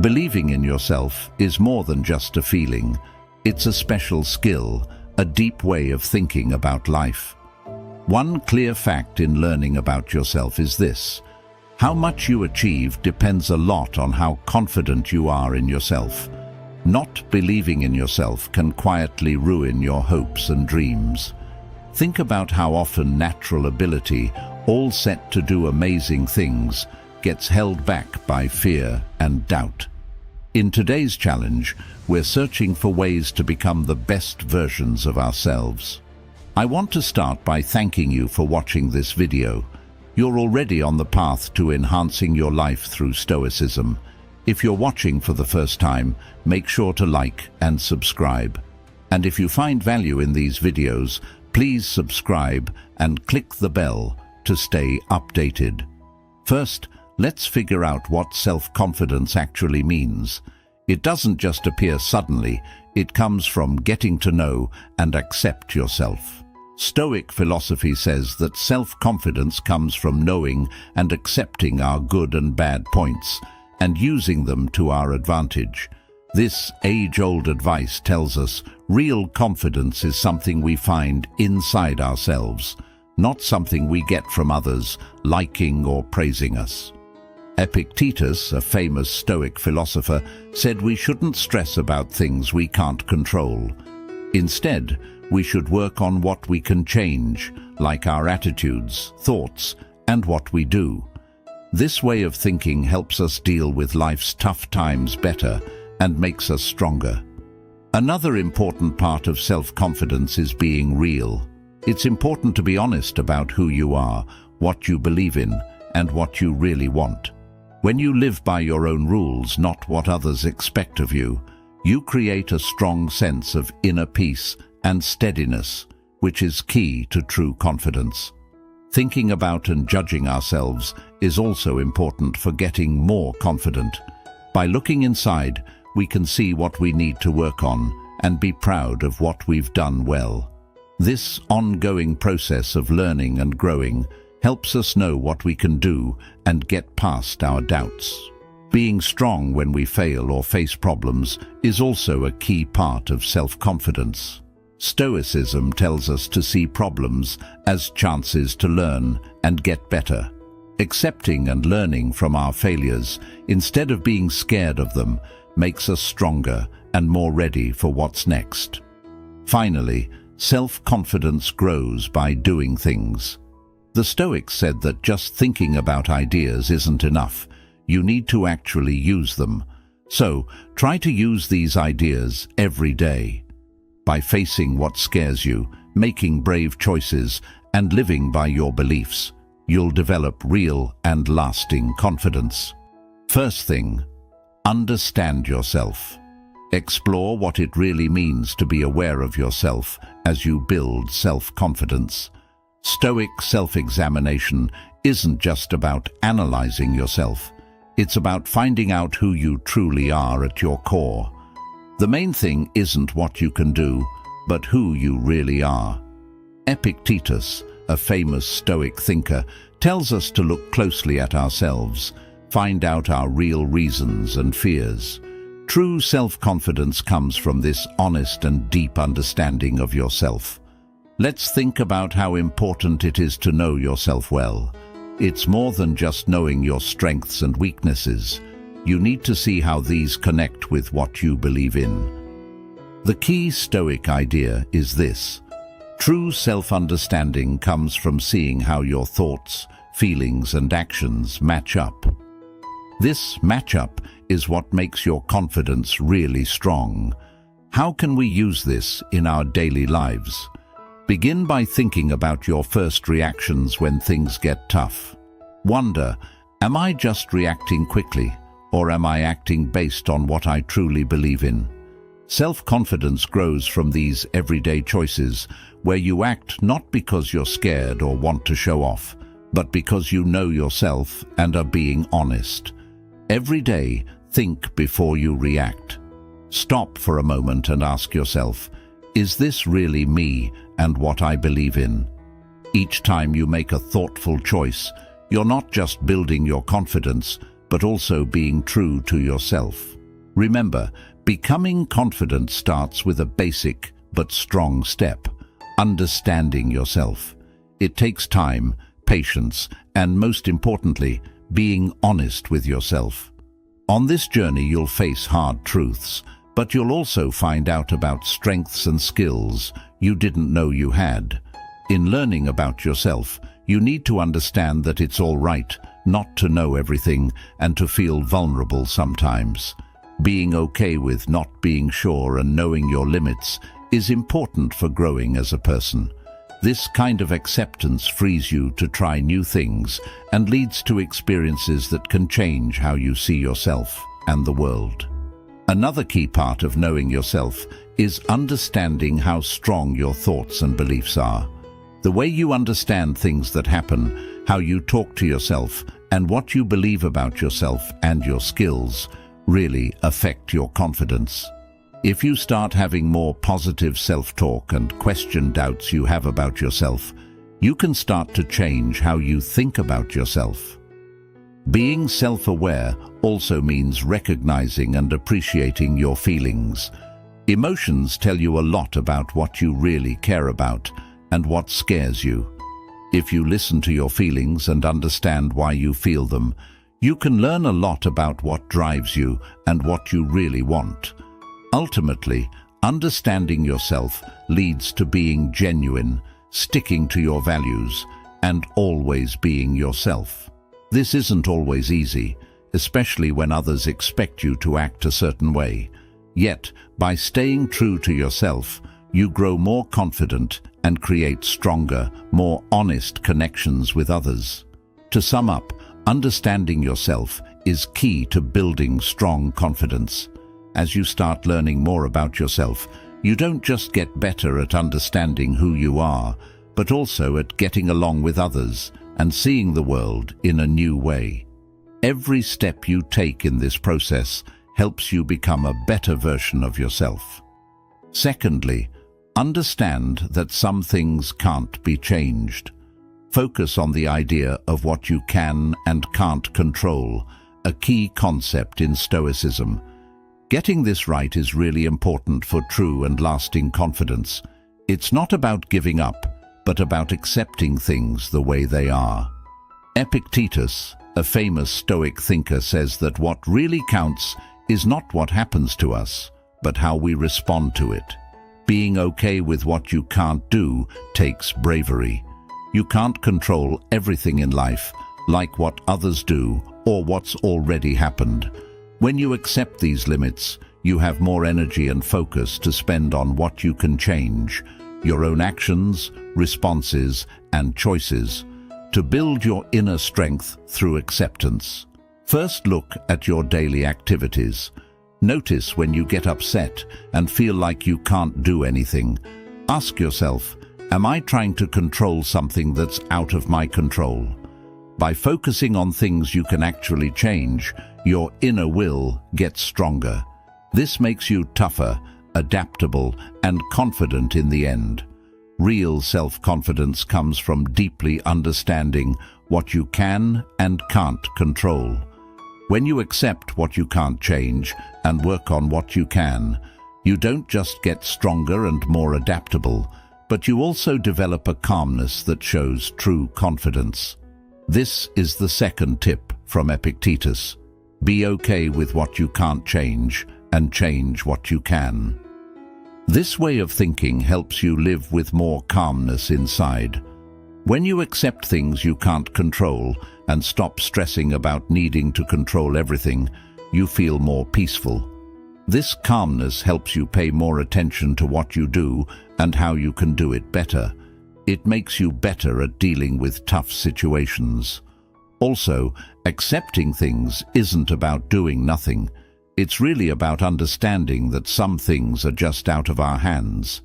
Believing in yourself is more than just a feeling. It's a special skill, a deep way of thinking about life. One clear fact in learning about yourself is this: how much you achieve depends a lot on how confident you are in yourself. Not believing in yourself can quietly ruin your hopes and dreams. Think about how often natural ability, all set to do amazing things, gets held back by fear and doubt. In today's challenge, we're searching for ways to become the best versions of ourselves. I want to start by thanking you for watching this video. You're already on the path to enhancing your life through Stoicism. If you're watching for the first time, make sure to like and subscribe. And if you find value in these videos, please subscribe and click the bell to stay updated. First, let's figure out what self-confidence actually means. It doesn't just appear suddenly, it comes from getting to know and accept yourself. Stoic philosophy says that self-confidence comes from knowing and accepting our good and bad points, and using them to our advantage. This age-old advice tells us real confidence is something we find inside ourselves, not something we get from others liking or praising us. Epictetus, a famous Stoic philosopher, said we shouldn't stress about things we can't control. Instead, we should work on what we can change, like our attitudes, thoughts, and what we do. This way of thinking helps us deal with life's tough times better and makes us stronger. Another important part of self-confidence is being real. It's important to be honest about who you are, what you believe in, and what you really want. When you live by your own rules, not what others expect of you, you create a strong sense of inner peace and steadiness, which is key to true confidence. Thinking about and judging ourselves is also important for getting more confident. By looking inside, we can see what we need to work on and be proud of what we've done well. This ongoing process of learning and growing helps us know what we can do and get past our doubts. Being strong when we fail or face problems is also a key part of self-confidence. Stoicism tells us to see problems as chances to learn and get better. Accepting and learning from our failures, instead of being scared of them, makes us stronger and more ready for what's next. Finally, self-confidence grows by doing things. The Stoics said that just thinking about ideas isn't enough. You need to actually use them. So, try to use these ideas every day. By facing what scares you, making brave choices, and living by your beliefs, you'll develop real and lasting confidence. First thing, understand yourself. Explore what it really means to be aware of yourself as you build self-confidence. Stoic self-examination isn't just about analyzing yourself. It's about finding out who you truly are at your core. The main thing isn't what you can do, but who you really are. Epictetus, a famous Stoic thinker, tells us to look closely at ourselves, find out our real reasons and fears. True self-confidence comes from this honest and deep understanding of yourself. Let's think about how important it is to know yourself well. It's more than just knowing your strengths and weaknesses. You need to see how these connect with what you believe in. The key Stoic idea is this: true self-understanding comes from seeing how your thoughts, feelings, and actions match up. This match-up is what makes your confidence really strong. How can we use this in our daily lives? Begin by thinking about your first reactions when things get tough. Wonder, am I just reacting quickly, or am I acting based on what I truly believe in? Self-confidence grows from these everyday choices, where you act not because you're scared or want to show off, but because you know yourself and are being honest. Every day, think before you react. Stop for a moment and ask yourself, is this really me and what I believe in? Each time you make a thoughtful choice, you're not just building your confidence, but also being true to yourself. Remember, becoming confident starts with a basic but strong step: understanding yourself. It takes time, patience, and most importantly, being honest with yourself. On this journey, you'll face hard truths, but you'll also find out about strengths and skills you didn't know you had. In learning about yourself, you need to understand that it's all right not to know everything and to feel vulnerable sometimes. Being okay with not being sure and knowing your limits is important for growing as a person. This kind of acceptance frees you to try new things and leads to experiences that can change how you see yourself and the world. Another key part of knowing yourself is understanding how strong your thoughts and beliefs are. The way you understand things that happen, how you talk to yourself, and what you believe about yourself and your skills really affect your confidence. If you start having more positive self-talk and question doubts you have about yourself, you can start to change how you think about yourself. Being self-aware also means recognizing and appreciating your feelings. Emotions tell you a lot about what you really care about and what scares you. If you listen to your feelings and understand why you feel them, you can learn a lot about what drives you and what you really want. Ultimately, understanding yourself leads to being genuine, sticking to your values, and always being yourself. This isn't always easy, especially when others expect you to act a certain way. Yet, by staying true to yourself, you grow more confident and create stronger, more honest connections with others. To sum up, understanding yourself is key to building strong confidence. As you start learning more about yourself, you don't just get better at understanding who you are, but also at getting along with others and seeing the world in a new way. Every step you take in this process helps you become a better version of yourself. Secondly, understand that some things can't be changed. Focus on the idea of what you can and can't control, a key concept in Stoicism. Getting this right is really important for true and lasting confidence. It's not about giving up, but about accepting things the way they are. Epictetus, a famous Stoic thinker, says that what really counts is not what happens to us, but how we respond to it. Being okay with what you can't do takes bravery. You can't control everything in life, like what others do or what's already happened. When you accept these limits, you have more energy and focus to spend on what you can change, your own actions, responses, and choices, to build your inner strength through acceptance. First, look at your daily activities. Notice when you get upset and feel like you can't do anything. Ask yourself, am I trying to control something that's out of my control? By focusing on things you can actually change, your inner will gets stronger. This makes you tougher, adaptable, and confident in the end. Real self-confidence comes from deeply understanding what you can and can't control. When you accept what you can't change and work on what you can, you don't just get stronger and more adaptable, but you also develop a calmness that shows true confidence. This is the second tip from Epictetus. Be okay with what you can't change and change what you can. This way of thinking helps you live with more calmness inside. When you accept things you can't control and stop stressing about needing to control everything, you feel more peaceful. This calmness helps you pay more attention to what you do and how you can do it better. It makes you better at dealing with tough situations. Also, accepting things isn't about doing nothing. It's really about understanding that some things are just out of our hands.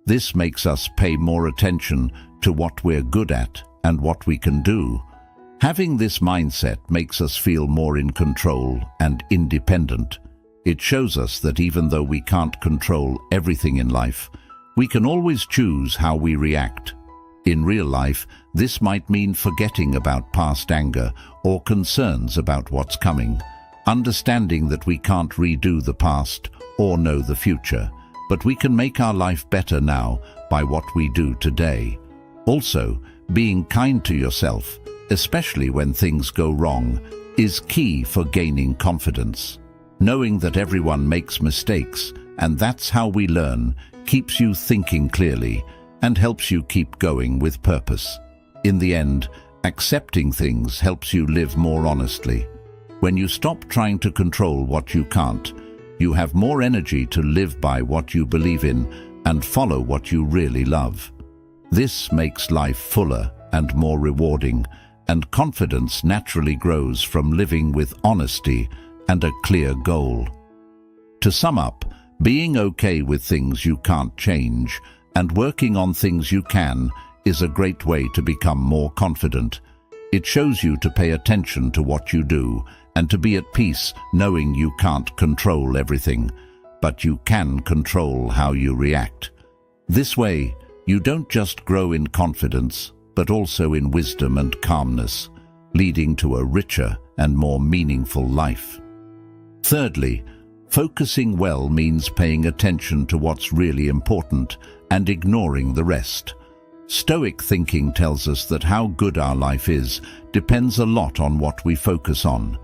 This makes us pay more attention to what we're good at and what we can do. Having this mindset makes us feel more in control and independent. It shows us that even though we can't control everything in life, we can always choose how we react. In real life, this might mean forgetting about past anger or concerns about what's coming, understanding that we can't redo the past or know the future, but we can make our life better now by what we do today. Also, being kind to yourself, especially when things go wrong, is key for gaining confidence. Knowing that everyone makes mistakes, and that's how we learn, keeps you thinking clearly and helps you keep going with purpose. In the end, accepting things helps you live more honestly. When you stop trying to control what you can't, you have more energy to live by what you believe in and follow what you really love. This makes life fuller and more rewarding, and confidence naturally grows from living with honesty and a clear goal. To sum up, being okay with things you can't change and working on things you can is a great way to become more confident. It shows you to pay attention to what you do and to be at peace knowing you can't control everything, but you can control how you react. This way, you don't just grow in confidence, but also in wisdom and calmness, leading to a richer and more meaningful life. Thirdly, focusing well means paying attention to what's really important and ignoring the rest. Stoic thinking tells us that how good our life is depends a lot on what we focus on.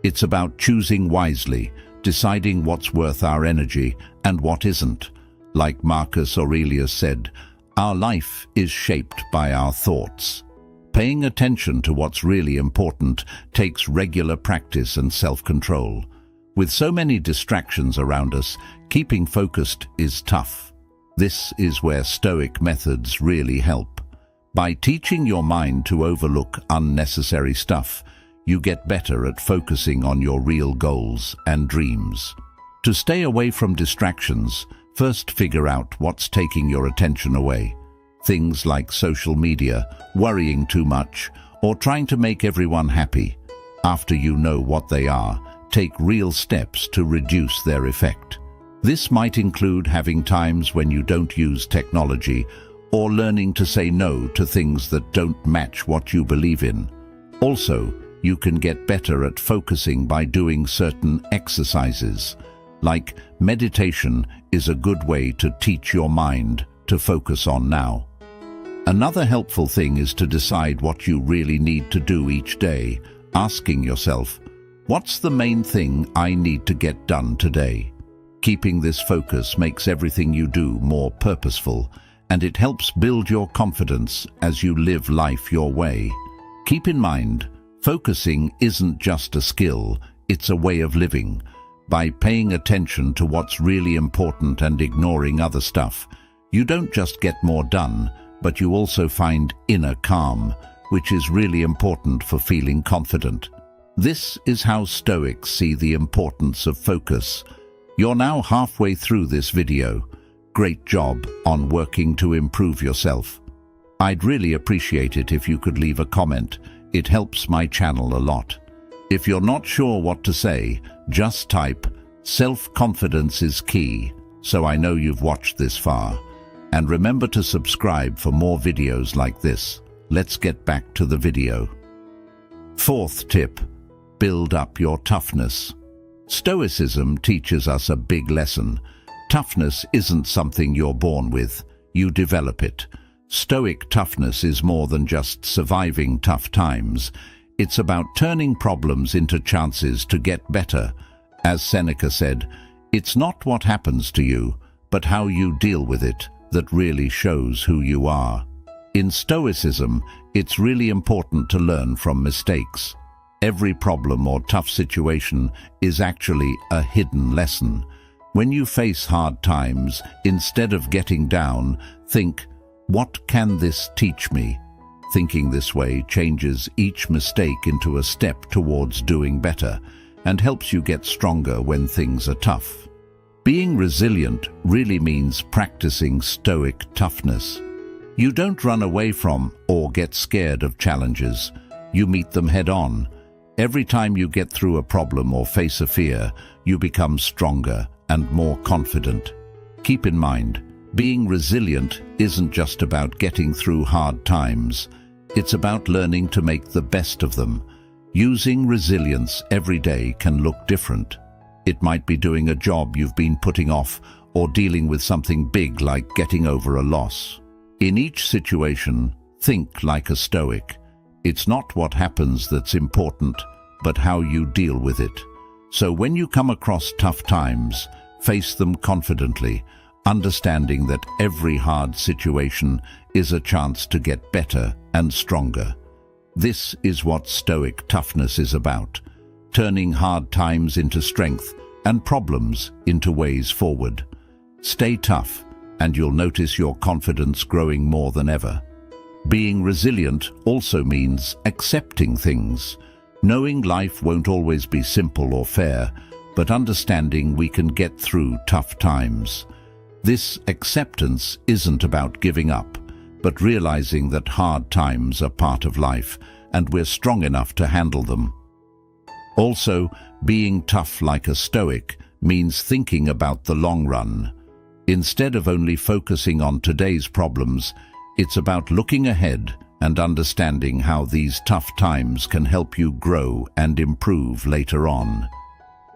It's about choosing wisely, deciding what's worth our energy and what isn't. Like Marcus Aurelius said, our life is shaped by our thoughts. Paying attention to what's really important takes regular practice and self-control. With so many distractions around us, keeping focused is tough. This is where Stoic methods really help. By teaching your mind to overlook unnecessary stuff, you get better at focusing on your real goals and dreams. To stay away from distractions, first figure out what's taking your attention away. Things like social media, worrying too much, or trying to make everyone happy. After you know what they are, take real steps to reduce their effect. This might include having times when you don't use technology or learning to say no to things that don't match what you believe in. Also, you can get better at focusing by doing certain exercises. Like meditation is a good way to teach your mind to focus on now. Another helpful thing is to decide what you really need to do each day, asking yourself, what's the main thing I need to get done today? Keeping this focus makes everything you do more purposeful, and it helps build your confidence as you live life your way. Keep in mind, focusing isn't just a skill, it's a way of living. By paying attention to what's really important and ignoring other stuff, you don't just get more done, but you also find inner calm, which is really important for feeling confident. This is how Stoics see the importance of focus. You're now halfway through this video. Great job on working to improve yourself. I'd really appreciate it if you could leave a comment. It helps my channel a lot. If you're not sure what to say, just type, "Self-confidence is key," so I know you've watched this far. And remember to subscribe for more videos like this. Let's get back to the video. Fourth tip, build up your toughness. Stoicism teaches us a big lesson. Toughness isn't something you're born with, you develop it. Stoic toughness is more than just surviving tough times. It's about turning problems into chances to get better. As Seneca said, it's not what happens to you, but how you deal with it that really shows who you are. In Stoicism, it's really important to learn from mistakes. Every problem or tough situation is actually a hidden lesson. When you face hard times, instead of getting down, think, what can this teach me? Thinking this way changes each mistake into a step towards doing better and helps you get stronger when things are tough. Being resilient really means practicing Stoic toughness. You don't run away from or get scared of challenges. You meet them head on. Every time you get through a problem or face a fear, you become stronger and more confident. Keep in mind, Being resilient isn't just about getting through hard times. It's about learning to make the best of them. Using resilience every day can look different. It might be doing a job you've been putting off or dealing with something big like getting over a loss. In each situation, think like a Stoic. It's not what happens that's important, but how you deal with it. So when you come across tough times, face them confidently, understanding that every hard situation is a chance to get better and stronger. This is what Stoic toughness is about, turning hard times into strength and problems into ways forward. Stay tough, and you'll notice your confidence growing more than ever. Being resilient also means accepting things, knowing life won't always be simple or fair, but understanding we can get through tough times. This acceptance isn't about giving up, but realizing that hard times are part of life and we're strong enough to handle them. Also, being tough like a Stoic means thinking about the long run. Instead of only focusing on today's problems, it's about looking ahead and understanding how these tough times can help you grow and improve later on.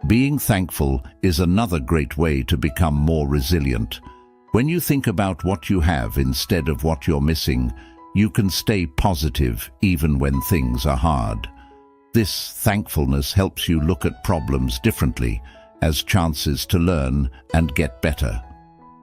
Being thankful is another great way to become more resilient. When you think about what you have instead of what you're missing, you can stay positive even when things are hard. This thankfulness helps you look at problems differently, as chances to learn and get better.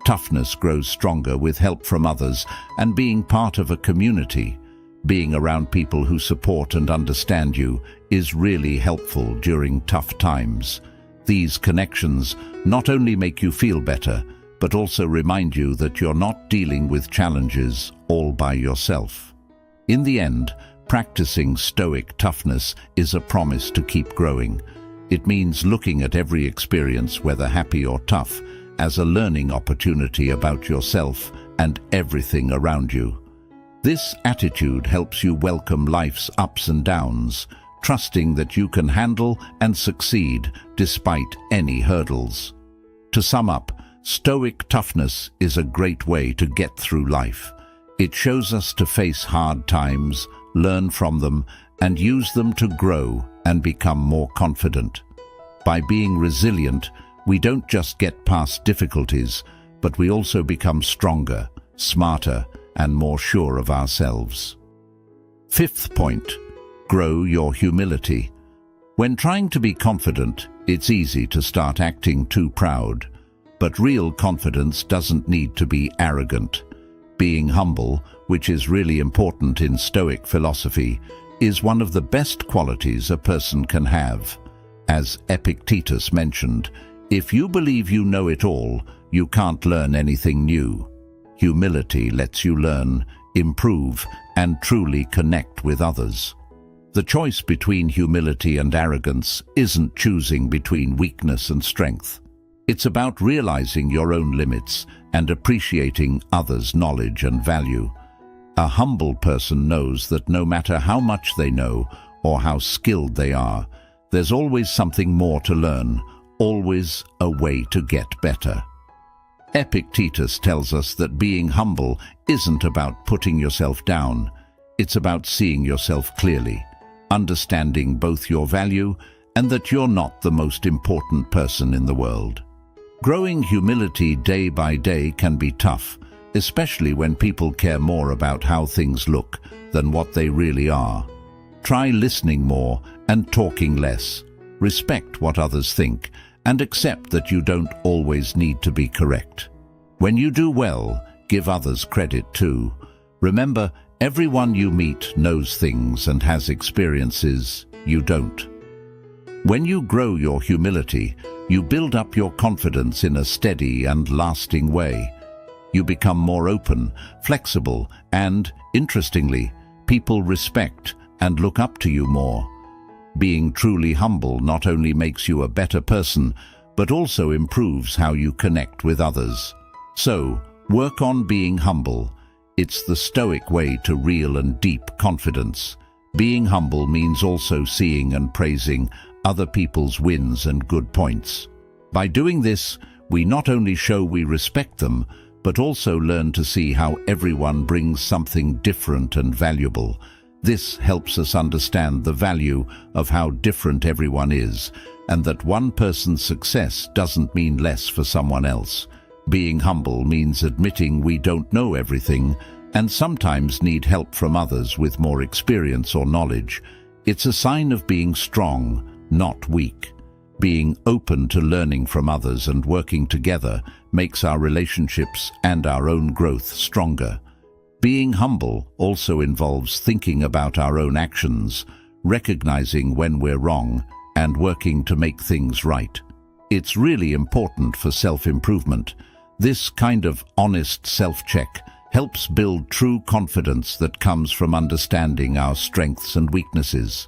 Toughness grows stronger with help from others and being part of a community. Being around people who support and understand you is really helpful during tough times. These connections not only make you feel better, but also remind you that you're not dealing with challenges all by yourself. In the end, practicing Stoic toughness is a promise to keep growing. It means looking at every experience, whether happy or tough, as a learning opportunity about yourself and everything around you. This attitude helps you welcome life's ups and downs, trusting that you can handle and succeed despite any hurdles. To sum up, Stoic toughness is a great way to get through life. It shows us to face hard times, learn from them, and use them to grow and become more confident. By being resilient, we don't just get past difficulties, but we also become stronger, smarter, and more sure of ourselves. Fifth point, grow your humility. When trying to be confident, it's easy to start acting too proud. But real confidence doesn't need to be arrogant. Being humble, which is really important in Stoic philosophy, is one of the best qualities a person can have. As Epictetus mentioned, if you believe you know it all, you can't learn anything new. Humility lets you learn, improve, and truly connect with others. The choice between humility and arrogance isn't choosing between weakness and strength. It's about realizing your own limits and appreciating others' knowledge and value. A humble person knows that no matter how much they know or how skilled they are, there's always something more to learn, always a way to get better. Epictetus tells us that being humble isn't about putting yourself down. It's about seeing yourself clearly, understanding both your value and that you're not the most important person in the world. Growing humility day by day can be tough, especially when people care more about how things look than what they really are. Try listening more and talking less. Respect what others think and accept that you don't always need to be correct. When you do well, give others credit too. Remember, everyone you meet knows things and has experiences you don't. When you grow your humility, you build up your confidence in a steady and lasting way. You become more open, flexible, and, interestingly, people respect and look up to you more. Being truly humble not only makes you a better person, but also improves how you connect with others. So, work on being humble. It's the Stoic way to real and deep confidence. Being humble means also seeing and praising other people's wins and good points. By doing this, we not only show we respect them, but also learn to see how everyone brings something different and valuable. This helps us understand the value of how different everyone is, and that one person's success doesn't mean less for someone else. Being humble means admitting we don't know everything, and sometimes need help from others with more experience or knowledge. It's a sign of being strong, not weak. Being open to learning from others and working together makes our relationships and our own growth stronger. Being humble also involves thinking about our own actions, recognizing when we're wrong, and working to make things right. It's really important for self-improvement. This kind of honest self-check helps build true confidence that comes from understanding our strengths and weaknesses.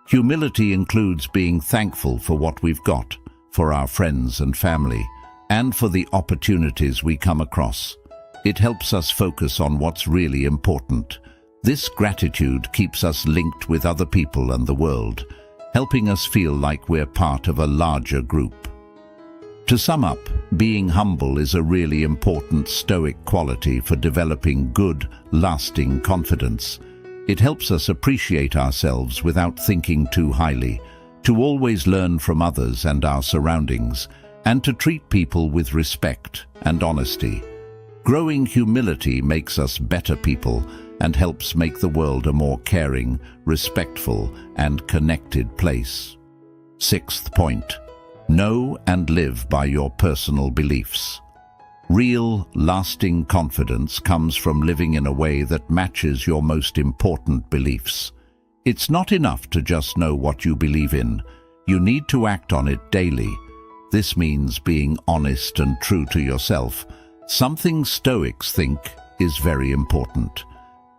Humility includes being thankful for what we've got, for our friends and family, and for the opportunities we come across. It helps us focus on what's really important. This gratitude keeps us linked with other people and the world, helping us feel like we're part of a larger group. To sum up, being humble is a really important Stoic quality for developing good, lasting confidence. It helps us appreciate ourselves without thinking too highly, to always learn from others and our surroundings, and to treat people with respect and honesty. Growing humility makes us better people and helps make the world a more caring, respectful, and connected place. Sixth point. Know and live by your personal beliefs. Real, lasting confidence comes from living in a way that matches your most important beliefs. It's not enough to just know what you believe in. You need to act on it daily. This means being honest and true to yourself, something Stoics think is very important.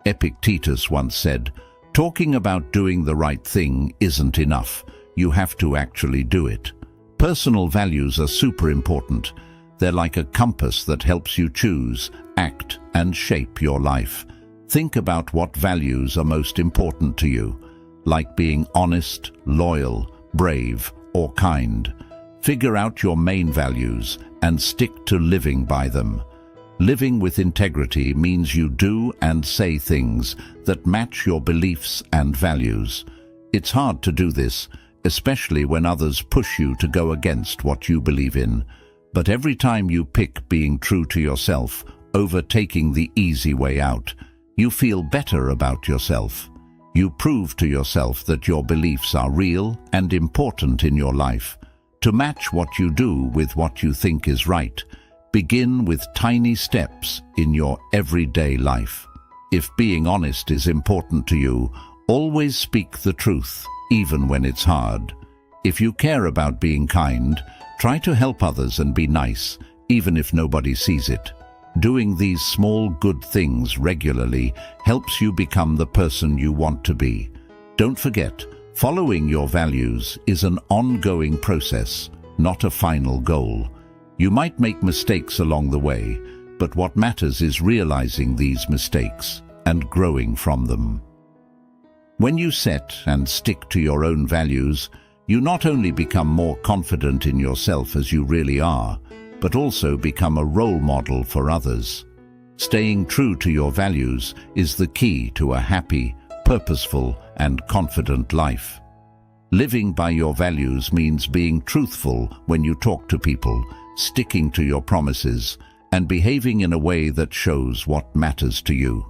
Epictetus once said, "Talking about doing the right thing isn't enough. You have to actually do it." Personal values are super important. They're like a compass that helps you choose, act, and shape your life. Think about what values are most important to you, like being honest, loyal, brave, or kind. Figure out your main values and stick to living by them. Living with integrity means you do and say things that match your beliefs and values. It's hard to do this, especially when others push you to go against what you believe in. But every time you pick being true to yourself over taking the easy way out, you feel better about yourself. You prove to yourself that your beliefs are real and important in your life. To match what you do with what you think is right, begin with tiny steps in your everyday life. If being honest is important to you, always speak the truth, even when it's hard. If you care about being kind, try to help others and be nice, even if nobody sees it. Doing these small good things regularly helps you become the person you want to be. Don't forget, following your values is an ongoing process, not a final goal. You might make mistakes along the way, but what matters is realizing these mistakes and growing from them. When you set and stick to your own values, you not only become more confident in yourself as you really are, but also become a role model for others. Staying true to your values is the key to a happy, purposeful, and confident life. Living by your values means being truthful when you talk to people, sticking to your promises, and behaving in a way that shows what matters to you.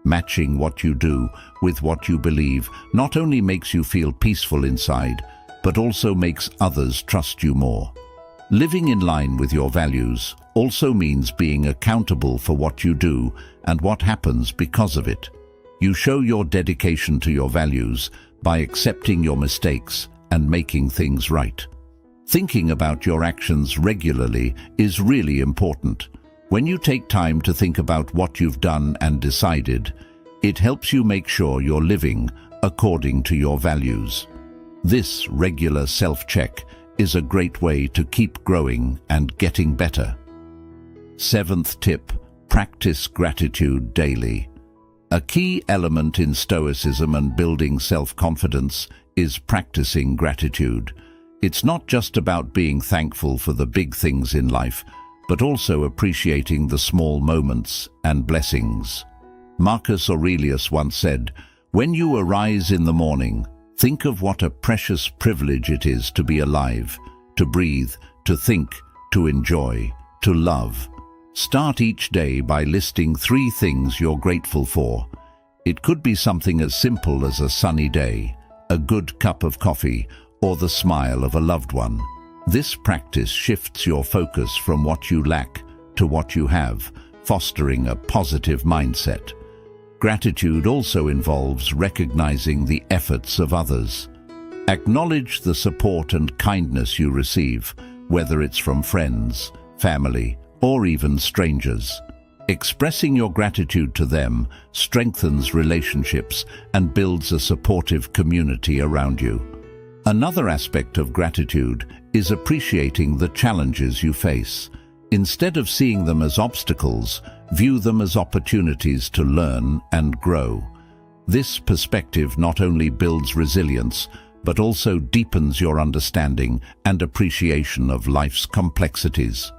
Matching what you do with what you believe not only makes you feel peaceful inside, but also makes others trust you more. Living in line with your values also means being accountable for what you do and what happens because of it. You show your dedication to your values by accepting your mistakes and making things right. Thinking about your actions regularly is really important. When you take time to think about what you've done and decided, it helps you make sure you're living according to your values. This regular self-check is a great way to keep growing and getting better. Seventh tip, practice gratitude daily. A key element in Stoicism and building self-confidence is practicing gratitude. It's not just about being thankful for the big things in life, but also appreciating the small moments and blessings. Marcus Aurelius once said, "When you arise in the morning, think of what a precious privilege it is to be alive, to breathe, to think, to enjoy, to love." Start each day by listing 3 things you're grateful for. It could be something as simple as a sunny day, a good cup of coffee, or the smile of a loved one. This practice shifts your focus from what you lack to what you have, fostering a positive mindset. Gratitude also involves recognizing the efforts of others. Acknowledge the support and kindness you receive, whether it's from friends, family, or even strangers. Expressing your gratitude to them strengthens relationships and builds a supportive community around you. Another aspect of gratitude is appreciating the challenges you face. Instead of seeing them as obstacles, view them as opportunities to learn and grow. This perspective not only builds resilience, but also deepens your understanding and appreciation of life's complexities.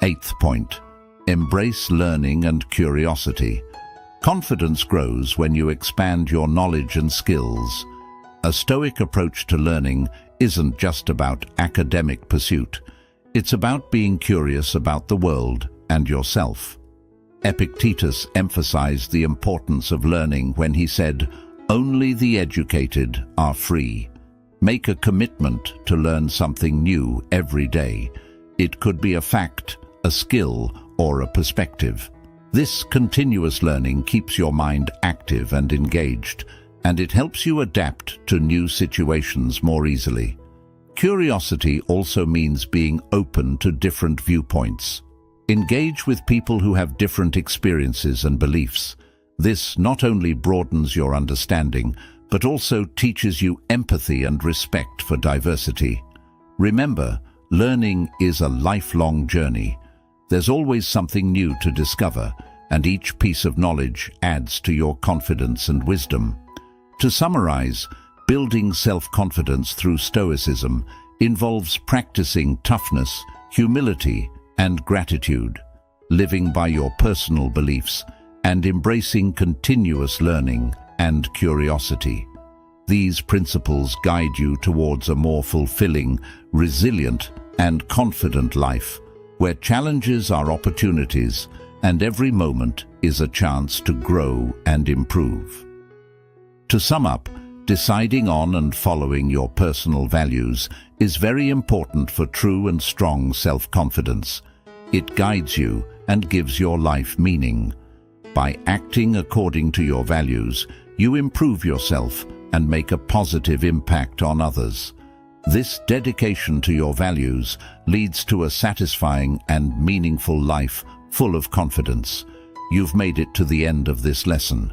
8th point, embrace learning and curiosity. Confidence grows when you expand your knowledge and skills. A Stoic approach to learning isn't just about academic pursuit. It's about being curious about the world and yourself. Epictetus emphasized the importance of learning when he said, "Only the educated are free." Make a commitment to learn something new every day. It could be a fact, a skill, or a perspective. This continuous learning keeps your mind active and engaged, and it helps you adapt to new situations more easily. Curiosity also means being open to different viewpoints. Engage with people who have different experiences and beliefs. This not only broadens your understanding, but also teaches you empathy and respect for diversity. Remember, learning is a lifelong journey. There's always something new to discover, and each piece of knowledge adds to your confidence and wisdom. To summarize, building self-confidence through Stoicism involves practicing toughness, humility, and gratitude, living by your personal beliefs, and embracing continuous learning and curiosity. These principles guide you towards a more fulfilling, resilient, and confident life, where challenges are opportunities and every moment is a chance to grow and improve. To sum up, deciding on and following your personal values is very important for true and strong self-confidence. It guides you and gives your life meaning. By acting according to your values, you improve yourself and make a positive impact on others. This dedication to your values leads to a satisfying and meaningful life full of confidence. You've made it to the end of this lesson.